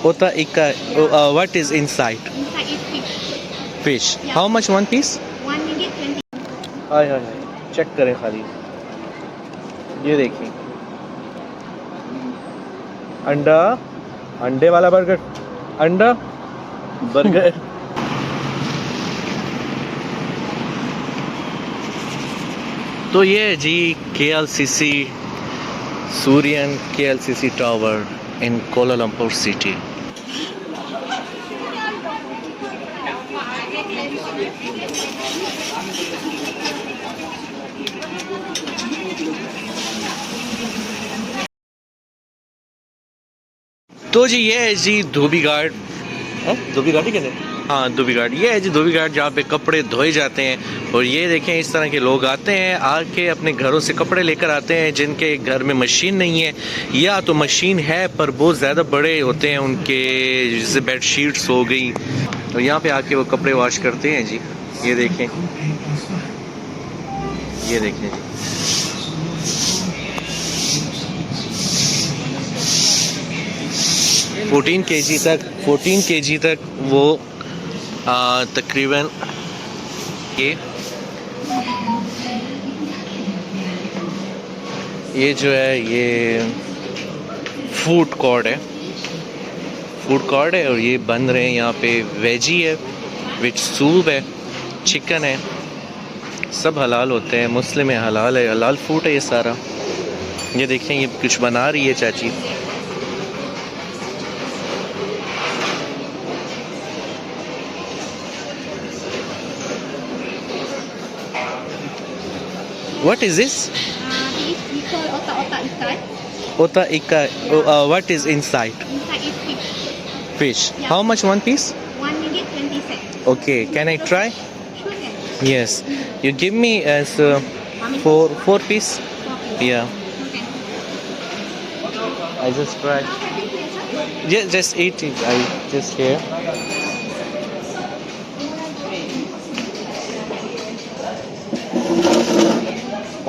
Ota ikka. What is inside? Inside is fish. Fish. Yeah. How much one piece? 1 minute 20. Hi hi hi, check करें खाली, ये देखिए अंडा, अंडे वाला बर्गर, अंडा बर्गर। तो ये है जी KLCC सूर्यन KLCC टावर इन कोलालमपुर सिटी। तो जी ये है जी धोबी घाट, धोबी घाट ही कहते हैं, हाँ धोबी घाट। ये है जी धोबी घाट जहाँ पे कपड़े धोए जाते हैं। और ये देखें इस तरह के लोग आते हैं, आके अपने घरों से कपड़े लेकर आते हैं जिनके घर में मशीन नहीं है, या तो मशीन है पर बहुत ज़्यादा बड़े होते हैं उनके, जैसे बेड शीट्स हो गई, तो यहाँ पे आके वो कपड़े वॉश करते हैं जी। ये देखें, ये देखें जी, 14 kg तक वो तकरीबन ये जो है ये फूड कोर्ट है, और ये बन रहे हैं यहाँ पे। वेजी है, विच सूप है, चिकन है, सब हलाल होते हैं, मुस्लिम है, हलाल है, हलाल फूड है ये सारा। ये देखें ये कुछ बना रही है चाची। What is this? This we call otak-otak ikan. Ota ikka. What is inside? Inside is fish. Fish. Yeah. How much one piece? 1 minute 20 cents. Okay. Can I try? Sure can. Yes. You give me as How many four piece. Okay. Yeah. I just try. Yeah, just eat it. I just here.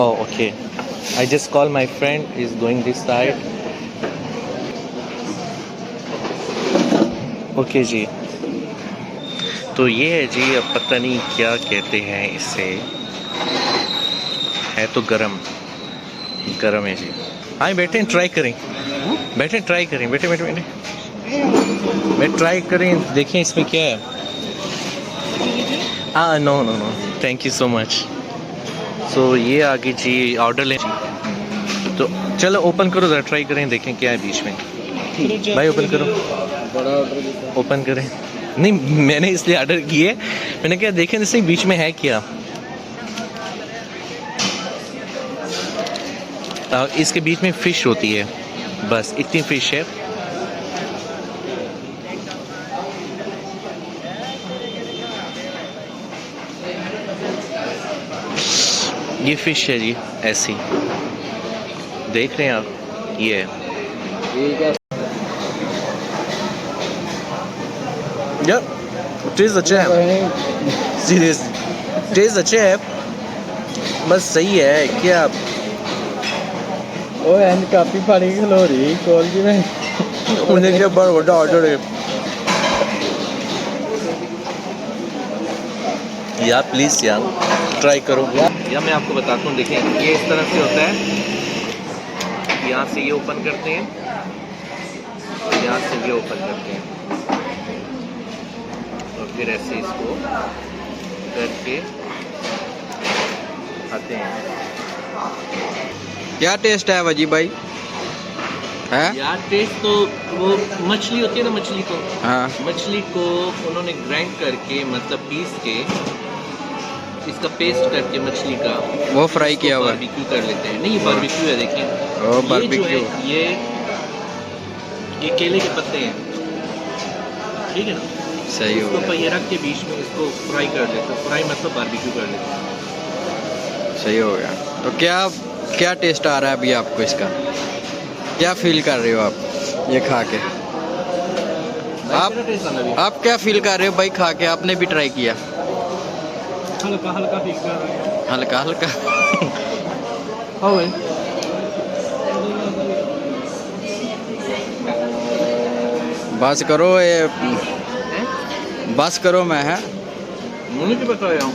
Oh, okay. I just call my friend. He's going this side. Okay जी। तो ये है जी, अब पता नहीं क्या कहते हैं इसे, है तो गरम है जी। हाँ बैठे ट्राई करें, बैठे ट्राई करें, बैठे ट्राई करें, देखें इसमें क्या है। No no no, thank you so much. So ये आगे जी ऑर्डर लें, तो चलो ओपन करो ज़रा, ट्राई करें, देखें क्या है बीच में। भाई ओपन करो, ओपन करें। नहीं मैंने इसलिए ऑर्डर किए, मैंने क्या देखें जैसे बीच में है क्या। इसके बीच में फिश होती है, बस इतनी फिश है। ये फिश है जी ऐसी, देख रहे हैं आप, ये है। Yeah, taste अच्छा है, सीरियसली टेस्ट अच्छे है, बस सही है क्या। ओ एंड काफी पानी खलो रही कॉल जी में मुझे क्या बड़ा बड़ा ऑर्डर है यार, प्लीज़ यार ट्राई करो या मैं आपको बताता हूँ। देखें ये इस तरह से होता है, यहाँ से ये ओपन करते हैं, यहाँ से ये ओपन करते हैं, और फिर ऐसे इसको करके खाते हैं। क्या टेस्ट है वजी भाई? है यार टेस्ट तो वो मछली होती है ना, मछली को, हाँ मछली को उन्होंने ग्राइंड करके, मतलब पीस के, इसका पेस्ट करके मछली का वो फ्राई किया हुआ है। बारबेक्यू कर लेते हैं। नहीं ये बारबेक्यू है, देखिए ओ ये जो बारबेक्यू है ये केले के पत्ते हैं, ठीक है ना, सही हो इसको गया, पहिए रख के बीच में इसको फ्राई कर लेते हैं, फ्राई मतलब बारबेक्यू कर लेते हैं। सही हो गया। तो क्या क्या टेस्ट आ रहा है अभी आपको इसका? क्या फील कर रहे हो आप ये खा के? आप क्या फील कर रहे हो भाई खा के? आपने भी ट्राई किया? हल्का हल्का फील कर रहा है, हल्का हल्का बस करो ये बस करो मैं है मुझे क्या बताया हूँ।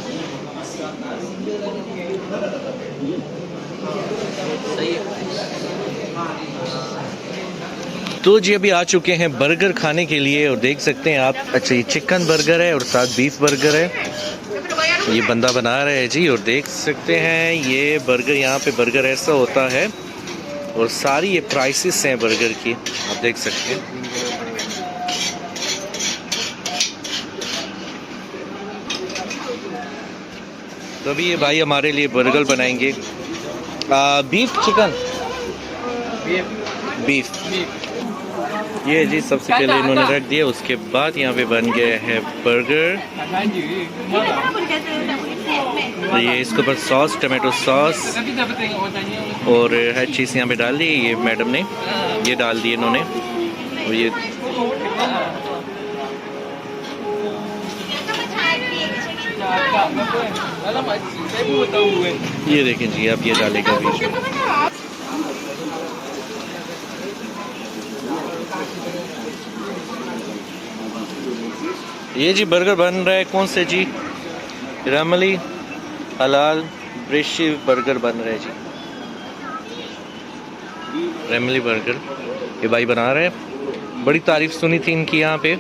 तो जी अभी आ चुके हैं बर्गर खाने के लिए और देख सकते हैं आप। अच्छा, ये चिकन बर्गर है और साथ बीफ बर्गर है। ये बंदा बना रहा है जी और देख सकते हैं ये बर्गर, यहाँ पे बर्गर ऐसा होता है और सारी ये प्राइसेस हैं बर्गर की, आप देख सकते हैं। तो अभी ये भाई हमारे लिए बर्गर बनाएंगे। बीफ चिकन बीफ ये जी सबसे पहले इन्होंने रख दिया, उसके बाद यहाँ पे बन गया है बर्गर। तो ये इसके ऊपर सॉस, टमाटो सॉस और हर चीज़ यहाँ पे डाल दी। ये मैडम ने ये डाल दी इन्होंने। और ये देखें जी, आप ये डालेगा बीच में। ये जी बर्गर बन रहा है कौन से जी, रमली हलाल ब्रेशी बर्गर बन रहा है जी, रमली बर्गर ये भाई बना रहे हैं। बड़ी तारीफ सुनी थी इनकी यहाँ पे।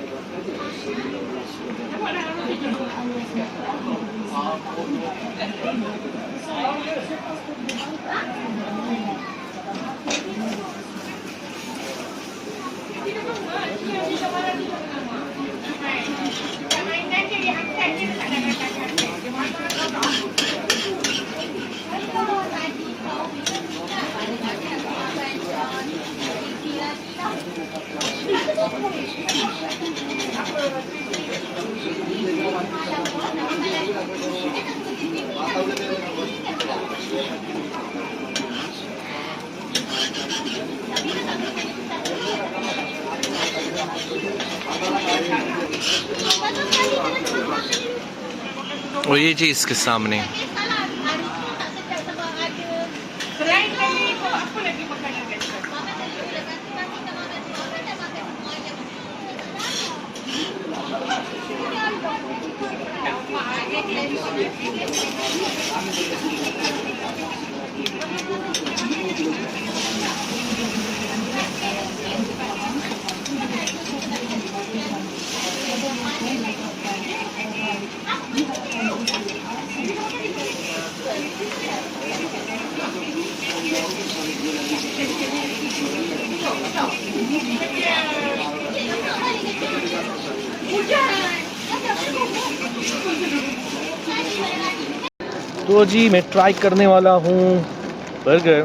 और ये जी इसके सामने तो जी मैं ट्राई करने वाला हूँ बर्गर।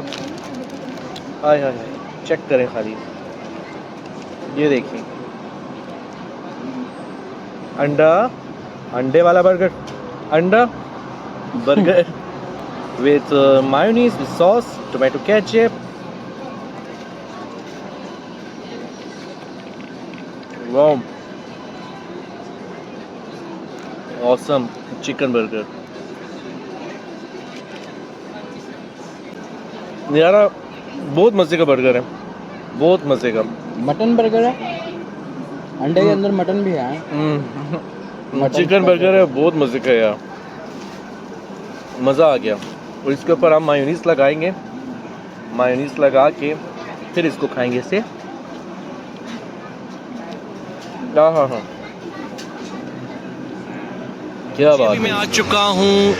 हाय हाय हाय, चेक करें खाली, ये देखिए अंडा, अंडे वाला बर्गर, अंडा burger with mayonnaise, with sauce, tomato ketchup. Wow, awesome chicken burger. यारा बहुत मजे का बर्गर है, बहुत मजे का। मटन बर्गर है, अंडे के अंदर मटन भी है। चिकन बर्गर है, बहुत मजे का यार, मज़ा आ गया। और इसके ऊपर हम मायोनीज लगाएंगे, मायोनीज लगा के फिर इसको खाएंगे इसे। हाँ हाँ हाँ, क्या बात है। मैं आ चुका हूँ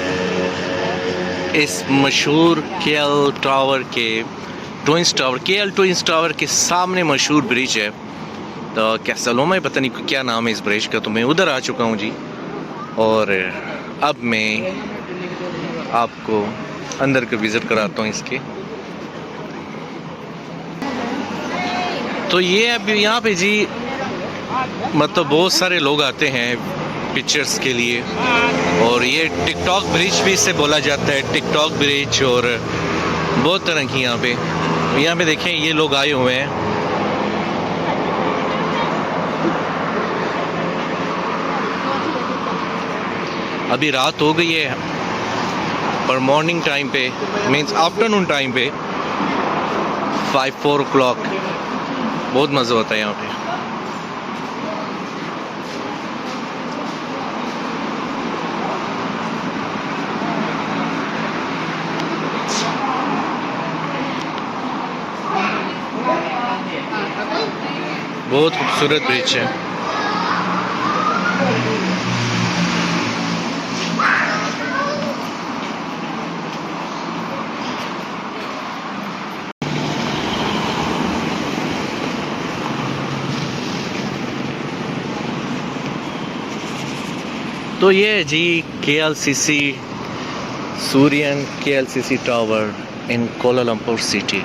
इस मशहूर केएल टावर के twins tower, KL twins tower के सामने मशहूर ब्रिज है। तो कैसलोमा है, पता नहीं क्या नाम है इस ब्रिज का। तो मैं उधर आ चुका हूँ जी और अब मैं आपको अंदर का विज़िट कराता हूँ इसके। तो ये अब यहाँ पे जी मतलब बहुत सारे लोग आते हैं पिक्चर्स के लिए, और ये टिकटॉक ब्रिज भी इसे बोला जाता है, टिकटॉक ब्रिज। और बहुत तरह की यहाँ पे देखें ये लोग आए हुए हैं। अभी रात हो गई है पर मॉर्निंग टाइम पे मीन्स आफ्टरनून टाइम पे 5-4 o'clock बहुत मज़ा होता है यहाँ पे। बहुत खूबसूरत ब्रिज है। तो ये है जी KLCC सूर्यन KLCC टावर इन कोलालमपुर सिटी।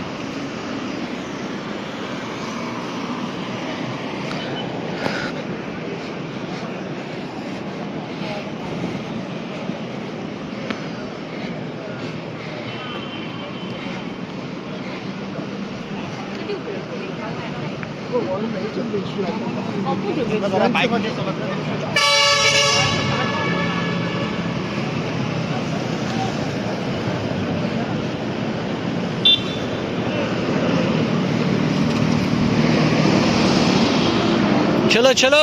चलो चलो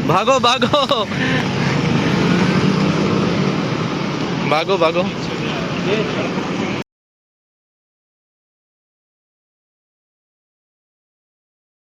भागो भागो भागो भागो।